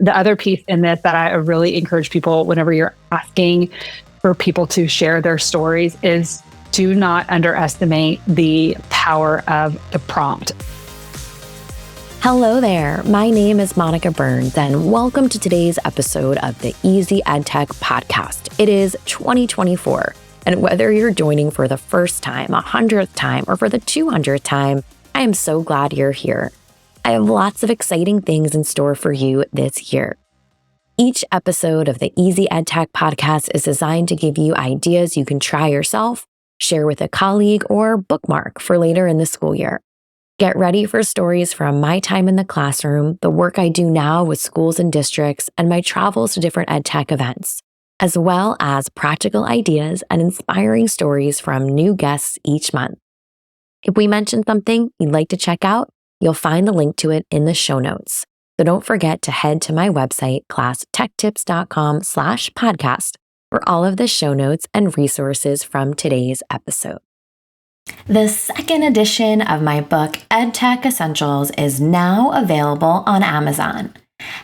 The other piece in this that I really encourage people whenever you're asking for people to share their stories is do not underestimate the power of the prompt. Hello there. My name is Monica Burns, and welcome to today's episode of the Easy EdTech podcast. It is 2024, and whether you're joining for the first time, 100th time, or for the 200th time, I am so glad you're here. I have lots of exciting things in store for you this year. Each episode of the Easy EdTech podcast is designed to give you ideas you can try yourself, share with a colleague, or bookmark for later in the school year. Get ready for stories from my time in the classroom, the work I do now with schools and districts, and my travels to different EdTech events, as well as practical ideas and inspiring stories from new guests each month. If we mention something you'd like to check out, you'll find the link to it in the show notes. So don't forget to head to my website, classtechtips.com/podcast, for all of the show notes and resources from today's episode. The second edition of my book, EdTech Essentials, is now available on Amazon.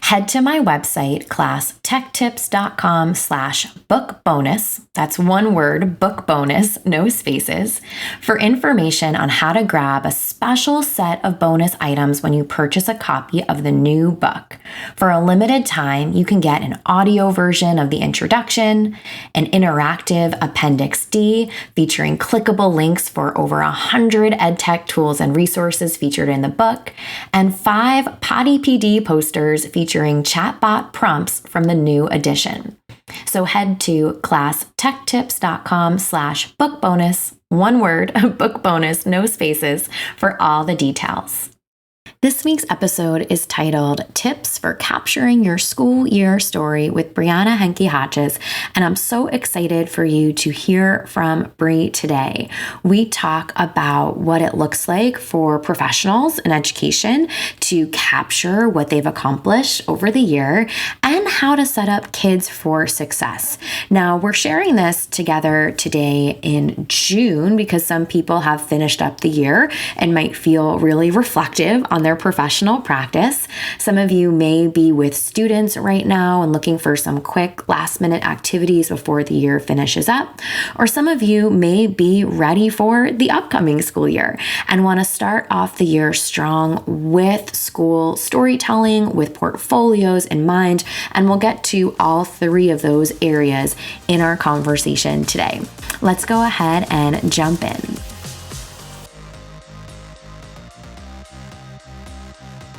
Head to my website, classtechtips.com/book bonus. That's one word, book bonus, no spaces, for information on how to grab a special set of bonus items when you purchase a copy of the new book. For a limited time, you can get an audio version of the introduction, an interactive Appendix D featuring clickable links for over 100 EdTech tools and resources featured in the book, and 5 Potty PD posters featuring chatbot prompts from the new edition. So head to classtechtips.com/book bonus, one word, book bonus, no spaces, for all the details. This week's episode is titled Tips for Capturing Your School Year Story with Brianna Henneke Hodges, and I'm so excited for you to hear from Bri today. We talk about what it looks like for professionals in education to capture what they've accomplished over the year and how to set up kids for success. Now, we're sharing this together today in June because some people have finished up the year and might feel really reflective on their professional practice. Some of you may be with students right now and looking for some quick last-minute activities before the year finishes up. Or some of you may be ready for the upcoming school year and want to start off the year strong with school storytelling, with portfolios in mind. And we'll get to all 3 of those areas in our conversation today. Let's go ahead and jump in.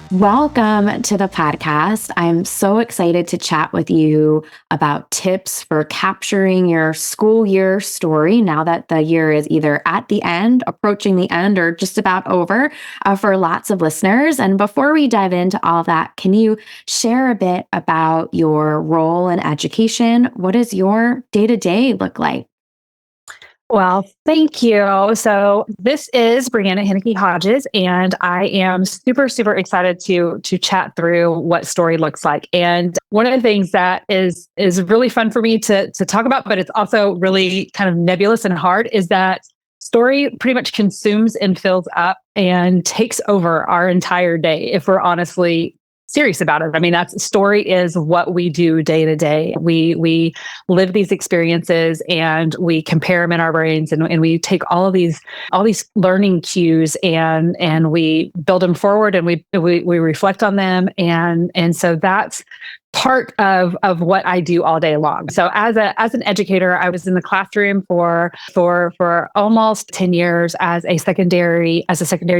Welcome to the podcast. I'm so excited to chat with you about tips for capturing your school year story now that the year is either at the end, approaching the end, or just about over for lots of listeners. And before we dive into all that, can you share a bit about your role in education? What does your day-to-day look like? Well, thank you. So this is Brianna Henneke Hodges, and I am super, super excited to chat through what story looks like. And one of the things that is really fun for me to talk about, but it's also really kind of nebulous and hard, is that story pretty much consumes and fills up and takes over our entire day if we're honestly serious about it. I mean, story is what we do day to day. We live these experiences and we compare them in our brains, and we take all these learning cues and we build them forward, and we reflect on them, and so that's part of what I do all day long. So as an educator, I was in the classroom for almost 10 years as a secondary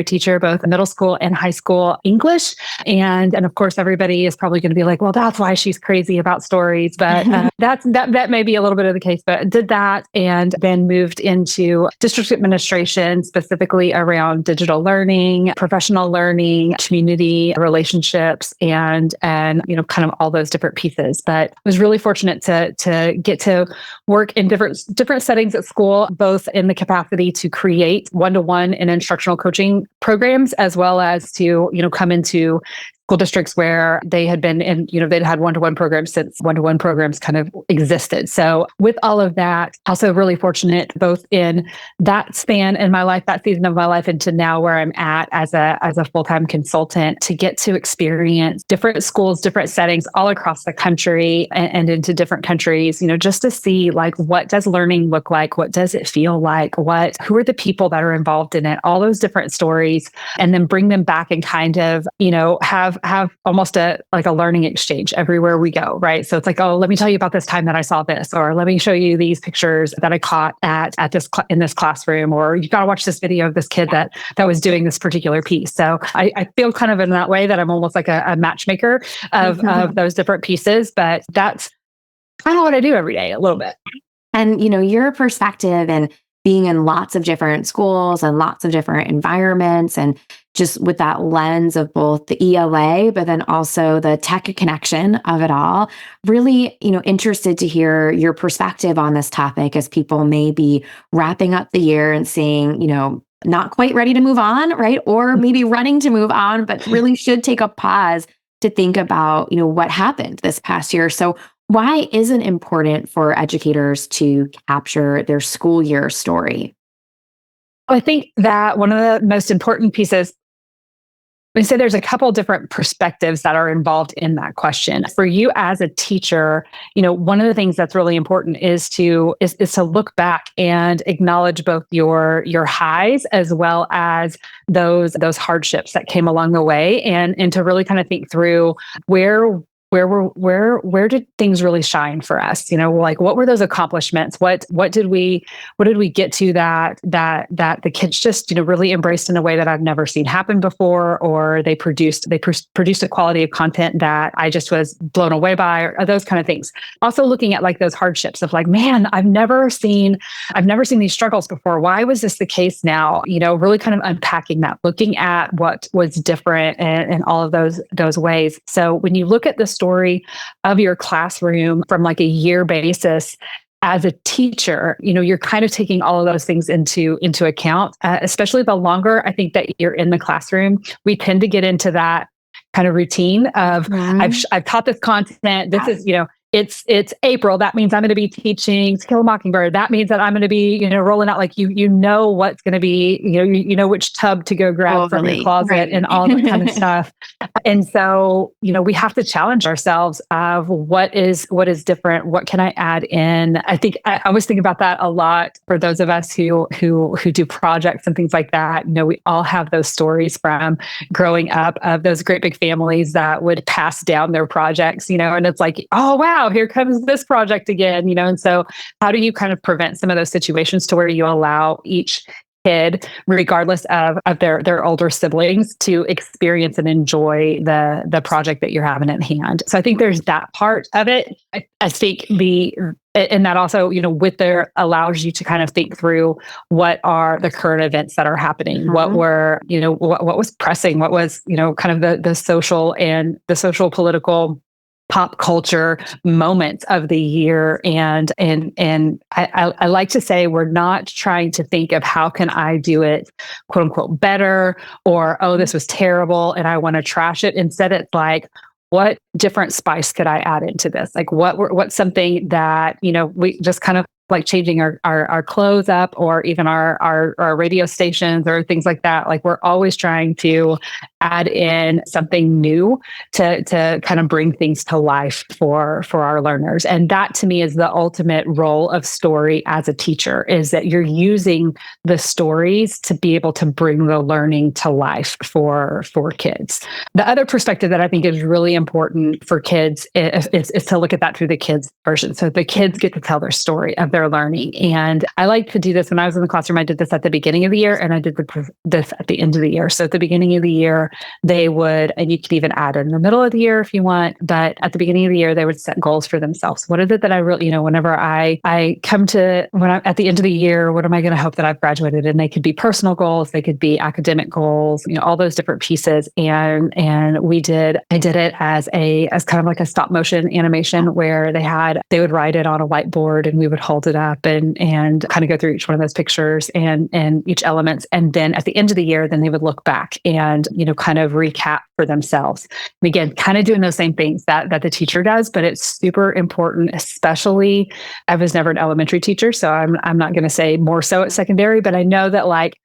teacher, both middle school and high school English. And of course, everybody is probably going to be like, well, that's why she's crazy about stories. But that may be a little bit of the case, but did that and then moved into district administration, specifically around digital learning, professional learning, community relationships, and kind of all those different pieces. But I was really fortunate to get to work in different settings at school, both in the capacity to create one-to-one and instructional coaching programs, as well as to come into school districts where they had been in, they'd had one-to-one programs since one-to-one programs kind of existed. So with all of that, also really fortunate both in that span in my life, that season of my life, and to now where I'm at as a full-time consultant, to get to experience different schools, different settings all across the country and into different countries, just to see like, what does learning look like? What does it feel like? Who are the people that are involved in it? All those different stories, and then bring them back and kind of, have almost a learning exchange everywhere we go, right? So it's like, oh, let me tell you about this time that I saw this, or let me show you these pictures that I caught in this classroom, or you got to watch this video of this kid that was doing this particular piece. So I feel kind of in that way that I'm almost like a matchmaker of those different pieces, but that's kind of what I do every day a little bit. And, your perspective and being in lots of different schools and lots of different environments, and just with that lens of both the ELA, but then also the tech connection of it all, really, interested to hear your perspective on this topic as people may be wrapping up the year and saying, not quite ready to move on, right? Or maybe running to move on, but really should take a pause to think about, what happened this past year. So why is it important for educators to capture their school year story? I think that one of the most important pieces, we say there's a couple different perspectives that are involved in that question. For you as a teacher, one of the things that's really important is to look back and acknowledge both your highs as well as those hardships that came along the way, and to really kind of think through where did things really shine for us? Like, what were those accomplishments? What did we get to that the kids just, really embraced in a way that I've never seen happen before, or they produced a quality of content that I just was blown away by, or those kind of things. Also looking at like those hardships of like, man, I've never seen these struggles before. Why was this the case now? Really kind of unpacking that, looking at what was different and all of those ways. So when you look at the story of your classroom from like a year basis, as a teacher, you're kind of taking all of those things into account, especially the longer I think that you're in the classroom. We tend to get into that kind of routine of I've taught this content. This is, it's April. That means I'm going to be teaching To Kill a Mockingbird. That means that I'm going to be, rolling out, like, what's going to be, you know which tub to go grab from your closet, right, and all that kind of stuff. And so, we have to challenge ourselves of what is different. What can I add in? I think I always think about that a lot for those of us who do projects and things like that. We all have those stories from growing up of those great big families that would pass down their projects, and it's like, oh, wow, here comes this project again, and so how do you kind of prevent some of those situations to where you allow each kid, regardless of their older siblings, to experience and enjoy the project that you're having at hand? So I think there's that part of it. I think and that also, with there allows you to kind of think through what are the current events that are happening, mm-hmm. what were, what was pressing, what was, kind of the social and the social political pop culture moments of the year. And I like to say, we're not trying to think of how can I do it, quote unquote, better, or, oh, this was terrible and I want to trash it. Instead, it's like, what different spice could I add into this? Like, what's something that, we just kind of like changing our clothes up, or even our radio stations or things like that. Like, we're always trying to add in something new to kind of bring things to life for our learners. And that, to me, is the ultimate role of story as a teacher, is that you're using the stories to be able to bring the learning to life for kids. The other perspective that I think is really important for kids is to look at that through the kids' version. So the kids get to tell their story of their learning. And I like to do this when I was in the classroom. I did this at the beginning of the year, and I did this at the end of the year. So at the beginning of the year, they would, and you can even add it in the middle of the year if you want, but at the beginning of the year, they would set goals for themselves. What is it that I really, whenever I come to, when I'm at the end of the year, what am I going to hope that I've graduated? And they could be personal goals, they could be academic goals, all those different pieces. And I did it as kind of like a stop motion animation, where they would write it on a whiteboard and we would hold hold it up and kind of go through each one of those pictures and each elements. And then at the end of the year, then they would look back and, kind of recap for themselves. And again, kind of doing those same things that the teacher does, but it's super important, especially I was never an elementary teacher, so I'm not going to say more so at secondary, but I know that like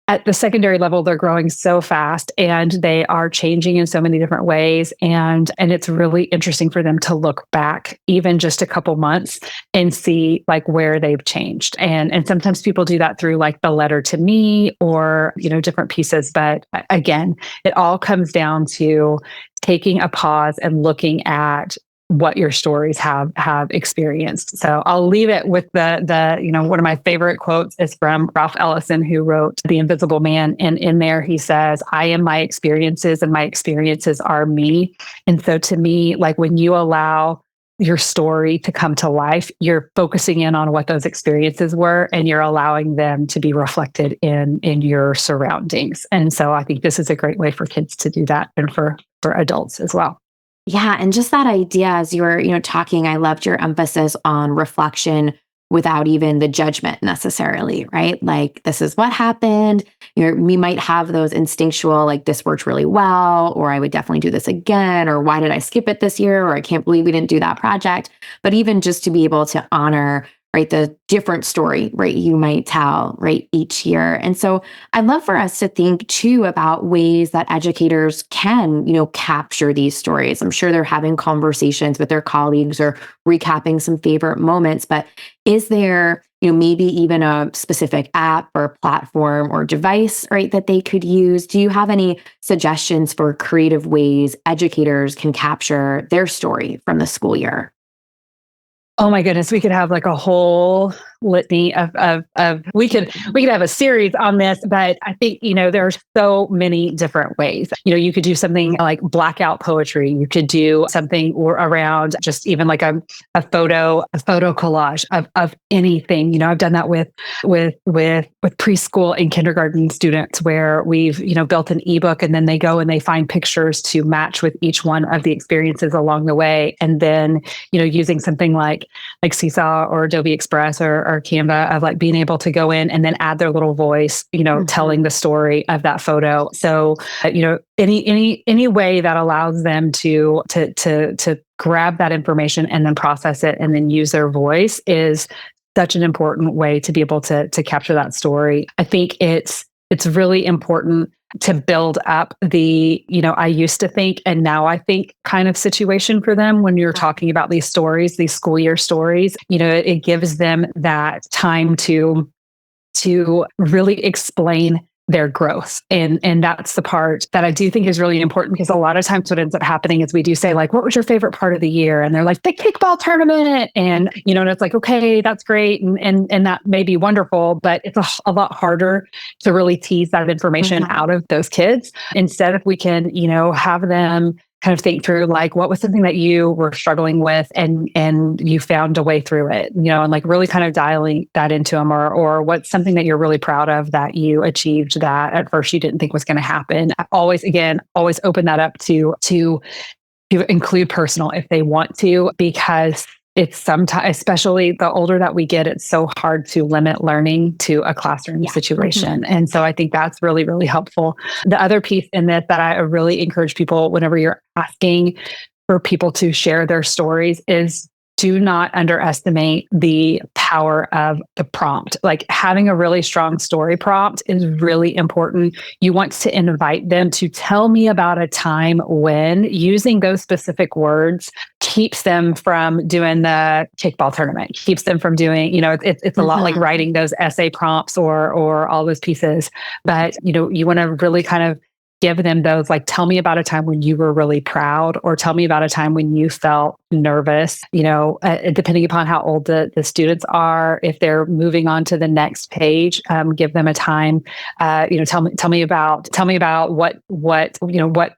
at the secondary level, they're growing so fast and they are changing in so many different ways. And it's really interesting for them to look back even just a couple months and see like where they've changed. And sometimes people do that through like the letter to me or, different pieces. But again, it all comes down to taking a pause and looking at what your stories have experienced. So I'll leave it with the one of my favorite quotes is from Ralph Ellison, who wrote The Invisible Man. And in there he says, I am my experiences and my experiences are me. And so to me, like when you allow your story to come to life, you're focusing in on what those experiences were and you're allowing them to be reflected in your surroundings. And so I think this is a great way for kids to do that and for adults as well. Yeah. And just that idea as you were, talking, I loved your emphasis on reflection without even the judgment necessarily, right? Like, this is what happened. We might have those instinctual, like, this worked really well, or I would definitely do this again, or why did I skip it this year? Or I can't believe we didn't do that project. But even just to be able to honor, right, the different story, right, you might tell, right, each year. And so I'd love for us to think too about ways that educators can, capture these stories. I'm sure they're having conversations with their colleagues or recapping some favorite moments, but is there, maybe even a specific app or platform or device, right, that they could use? Do you have any suggestions for creative ways educators can capture their story from the school year? Oh my goodness, we could have like a whole litany of we could have a series on this, but I think, there's so many different ways. You could do something like blackout poetry. You could do something around just even like a photo collage of anything. I've done that with preschool and kindergarten students where we've, built an ebook and then they go and they find pictures to match with each one of the experiences along the way. And then, using something like Seesaw or Adobe Express or Canva of like being able to go in and then add their little voice, telling the story of that photo. So, any way that allows them to grab that information and then process it and then use their voice is such an important way to be able to capture that story. I think it's really important to build up the, I used to think and now I think kind of situation for them when you're talking about these stories, these school year stories. It gives them that time to really explain their growth. And that's the part that I do think is really important, because a lot of times what ends up happening is we do say like, what was your favorite part of the year? And they're like, the kickball tournament. And, and it's like, okay, that's great. And that may be wonderful, but it's a lot harder to really tease that information out of those kids. Instead, if we can, have them kind of think through like, what was something that you were struggling with and you found a way through it, and like really kind of dialing that into them, or what's something that you're really proud of that you achieved that at first you didn't think was going to happen. Always open that up to include personal if they want to, because it's sometimes, especially the older that we get, it's so hard to limit learning to a classroom situation. And so I think that's really, really helpful. The other piece in this that I really encourage people whenever you're asking for people to share their stories is do not underestimate the power of the prompt. Like having a really strong story prompt is really important. You want to invite them to tell me about a time when using those specific words keeps them from doing the kickball tournament, keeps them from doing, it's a lot like writing those essay prompts or all those pieces. But, you want to really kind of give them those, like, tell me about a time when you were really proud, or tell me about a time when you felt nervous, depending upon how old the students are. If they're moving on to the next page, give them a time, tell me about what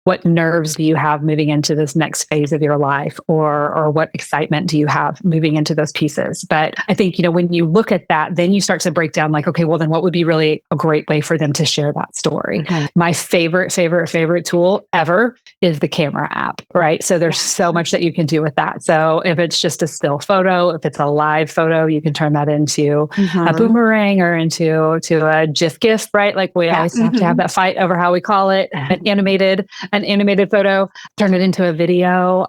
what nerves do you have moving into this next phase of your life, or what excitement do you have moving into those pieces? But I think, when you look at that, then you start to break down like, okay, well, then what would be really a great way for them to share that story? My favorite tool ever is the camera app, right? So there's so much that you can do with that. So if it's just a still photo, if it's a live photo, you can turn that into a boomerang or into a GIF, right? Like we always have to have that fight over how we call it, an animated photo, turn it into a video,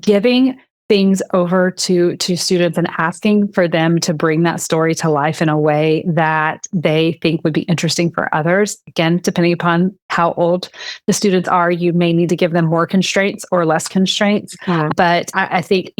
giving things over to students and asking for them to bring that story to life in a way that they think would be interesting for others. Again, depending upon how old the students are, you may need to give them more constraints or less constraints. But I think,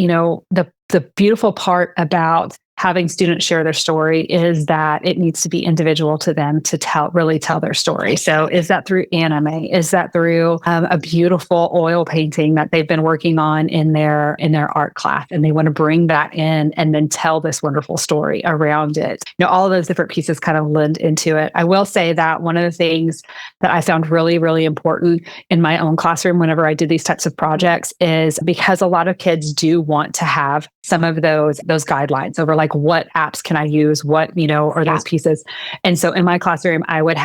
the beautiful part about having students share their story is that it needs to be individual to them to really tell their story. So is that through anime? Is that through a beautiful oil painting that they've been working on in their art class, and they want to bring that in and then tell this wonderful story around it? All of those different pieces kind of lend into it. I will say that one of the things that I found really, really important in my own classroom whenever I did these types of projects is because a lot of kids do want to have some of those guidelines over like, what apps can I use? What, are those pieces? And so in my classroom, I would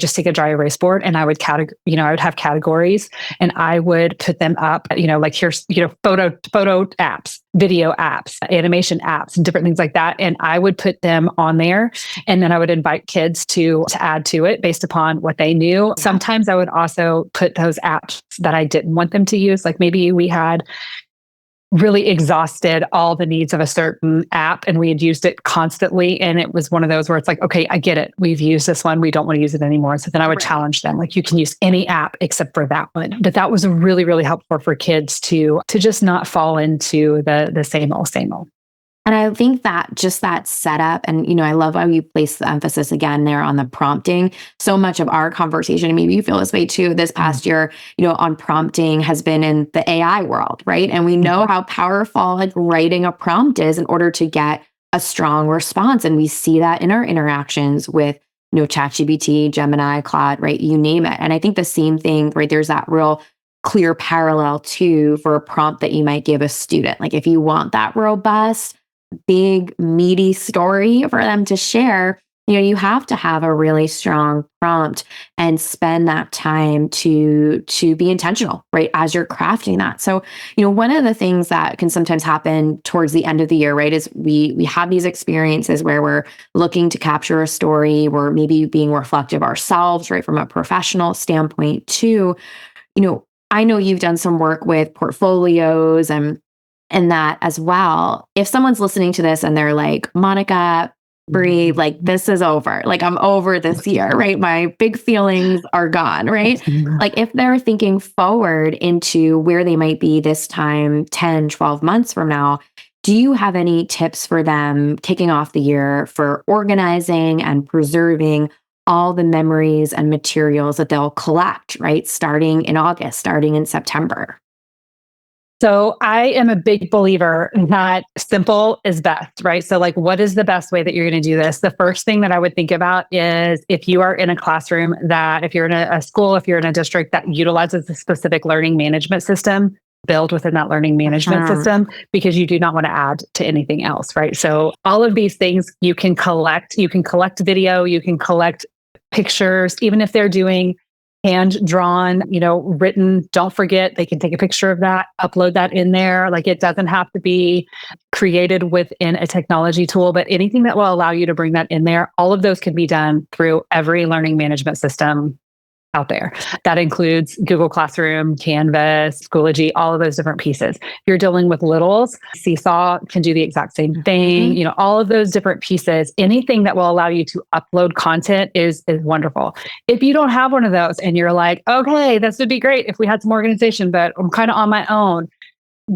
just take a dry erase board and I would I would have categories, and I would put them up, like here's, photo apps, video apps, animation apps, and different things like that. And I would put them on there, and then I would invite kids to add to it based upon what they knew. Sometimes I would also put those apps that I didn't want them to use. Like maybe we had really exhausted all the needs of a certain app and we had used it constantly. And it was one of those where it's like, okay, I get it. We've used this one. We don't want to use it anymore. So then I would challenge them, like, you can use any app except for that one. But that was really, really helpful for kids to just not fall into the same old, same old. And I think that just that setup, and, I love how you place the emphasis again there on the prompting. So much of our conversation, and maybe you feel this way too, this past year, on prompting has been in the AI world, right? And we know how powerful like writing a prompt is in order to get a strong response. And we see that in our interactions with, ChatGPT, Gemini, Claude, right? You name it. And I think the same thing, right? There's that real clear parallel too for a prompt that you might give a student. Like if you want that robust, big, meaty story for them to share, you have to have a really strong prompt and spend that time to be intentional, right, as you're crafting that. So, one of the things that can sometimes happen towards the end of the year, right, is we have these experiences where we're looking to capture a story, we're maybe being reflective ourselves, right, from a professional standpoint too. I know you've done some work with portfolios and that as well. If someone's listening to this and they're like, Monica, Brie, like this is over. Like I'm over this year, right? My big feelings are gone, right? Like if they're thinking forward into where they might be this time, 10, 12 months from now, do you have any tips for them kicking off the year for organizing and preserving all the memories and materials that they'll collect, right? Starting in August, starting in September? So I am a big believer that simple is best, right? So like, what is the best way that you're going to do this? The first thing that I would think about is if you are in a classroom if you're in a school, if you're in a district that utilizes a specific learning management system, build within that learning management system, because you do not want to add to anything else, right? So all of these things you can collect video, you can collect pictures, even if they're doing hand drawn, written, don't forget, they can take a picture of that, upload that in there. Like it doesn't have to be created within a technology tool, but anything that will allow you to bring that in there, all of those can be done through every learning management system out there. That includes Google Classroom, Canvas, Schoology, all of those different pieces. If you're dealing with littles, Seesaw can do the exact same thing. All of those different pieces, anything that will allow you to upload content is wonderful. If you don't have one of those and you're like, okay, this would be great if we had some organization, but I'm kind of on my own,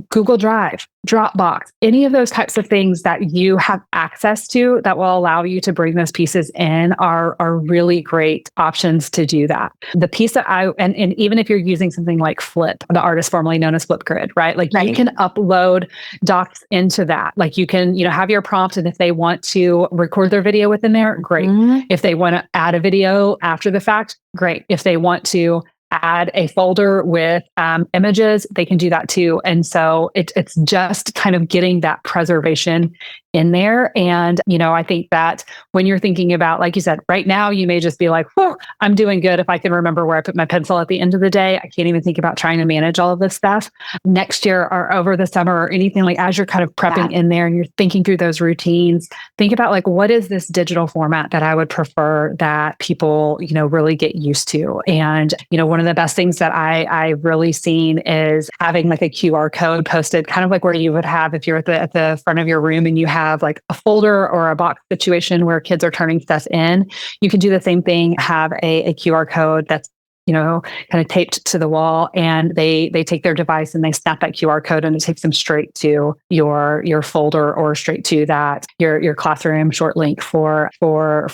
Google Drive, Dropbox, any of those types of things that you have access to that will allow you to bring those pieces in are really great options to do that. The piece that and even if you're using something like Flip, the artist formerly known as Flipgrid, right? Like you can upload docs into that. Like you can, have your prompt, and if they want to record their video within there, great. If they want to add a video after the fact, great. If they want to add a folder with images, they can do that too. And so it's just kind of getting that preservation in there. And, I think that when you're thinking about, like you said, right now, you may just be like, "Whew, I'm doing good if I can remember where I put my pencil at the end of the day. I can't even think about trying to manage all of this stuff." Next year or over the summer or anything, like as you're kind of prepping in there and you're thinking through those routines, think about like, what is this digital format that I would prefer that people, really get used to? And, one of the best things that I've really seen is having like a QR code posted, kind of like where you would have if you're at the front of your room and you have like a folder or a box situation where kids are turning stuff in. You can do the same thing, have a QR code that's kind of taped to the wall, and they take their device and they snap that QR code and it takes them straight to your folder or straight to that your classroom short link for your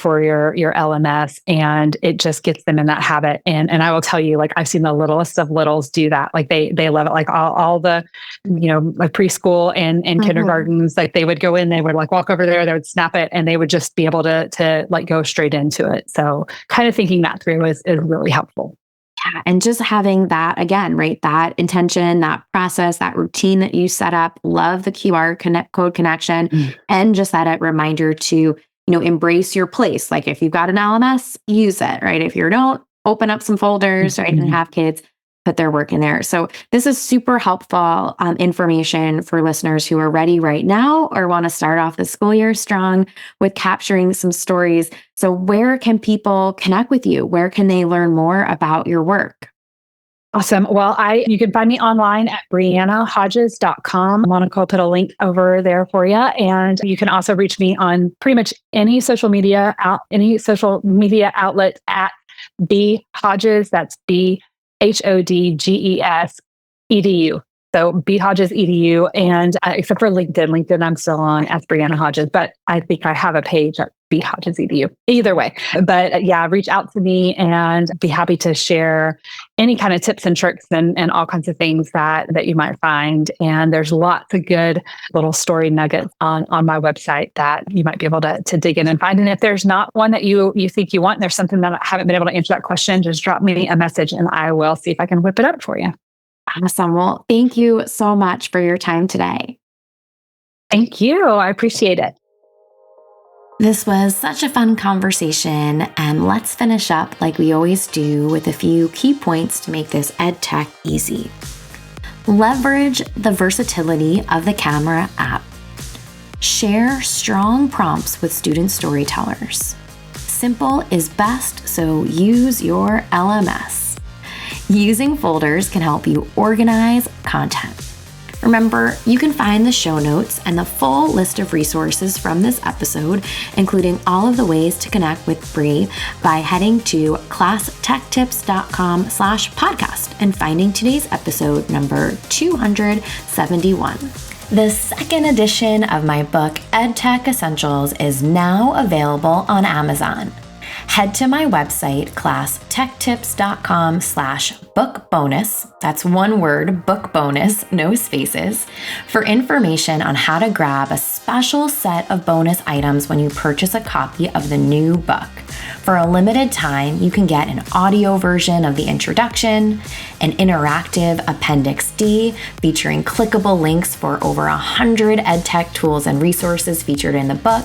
LMS, and it just gets them in that habit. And I will tell you, like I've seen the littlest of littles do that. Like they love it. Like all the like preschool and kindergartens, like they would go in, they would like walk over there, they would snap it, and they would just be able to like go straight into it. So kind of thinking that through is really helpful. Yeah. And just having that again, right? That intention, that process, that routine that you set up, love the QR code connection, and just that reminder to, embrace your place. Like if you've got an LMS, use it, right? If you don't, open up some folders, right? And have kids put their work in there. So this is super helpful information for listeners who are ready right now or want to start off the school year strong with capturing some stories. So where can people connect with you? Where can they learn more about your work? Awesome. Well, you can find me online at briannahodges.com. Monica will put a link over there for you. And you can also reach me on pretty much any social media outlet at B Hodges. That's BHODGES EDU. So B Hodges EDU, and except for LinkedIn, I'm still on as Brianna Hodges, but I think I have a page at B Hodges EDU. Either way, but yeah, reach out to me and be happy to share any kind of tips and tricks and all kinds of things that you might find. And there's lots of good little story nuggets on my website that you might be able to dig in and find. And if there's not one that you think you want, and there's something that I haven't been able to answer that question, just drop me a message and I will see if I can whip it up for you. Awesome. Well, thank you so much for your time today. Thank you. I appreciate it. This was such a fun conversation, and let's finish up like we always do with a few key points to make this EdTech easy. Leverage the versatility of the camera app. Share strong prompts with student storytellers. Simple is best, so use your LMS. Using folders can help you organize content. Remember, you can find the show notes and the full list of resources from this episode, including all of the ways to connect with Bri, by heading to classtechtips.com/podcast and finding today's episode number 271. The second edition of my book, EdTech Essentials, is now available on Amazon. Head to my website, classtechtips.com/book bonus. That's one word, book bonus, no spaces, for information on how to grab a special set of bonus items when you purchase a copy of the new book. For a limited time, you can get an audio version of the introduction, an interactive Appendix D featuring clickable links for over 100 EdTech tools and resources featured in the book,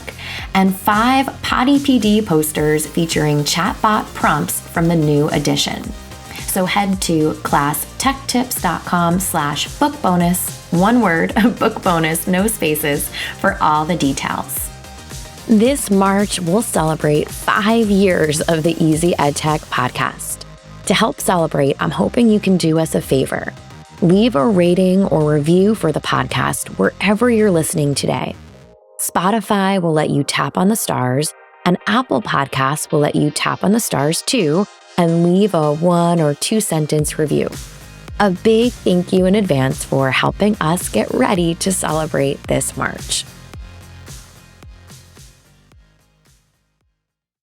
and 5 Potty PD posters featuring chatbot prompts from the new edition. So head to classtechtips.com/book bonus, one word, book bonus, no spaces, for all the details. This March, we'll celebrate 5 years of the Easy EdTech podcast. To help celebrate, I'm hoping you can do us a favor. Leave a rating or review for the podcast wherever you're listening today. Spotify will let you tap on the stars, and Apple Podcasts will let you tap on the stars too and leave a 1 or 2 sentence review. A big thank you in advance for helping us get ready to celebrate this March.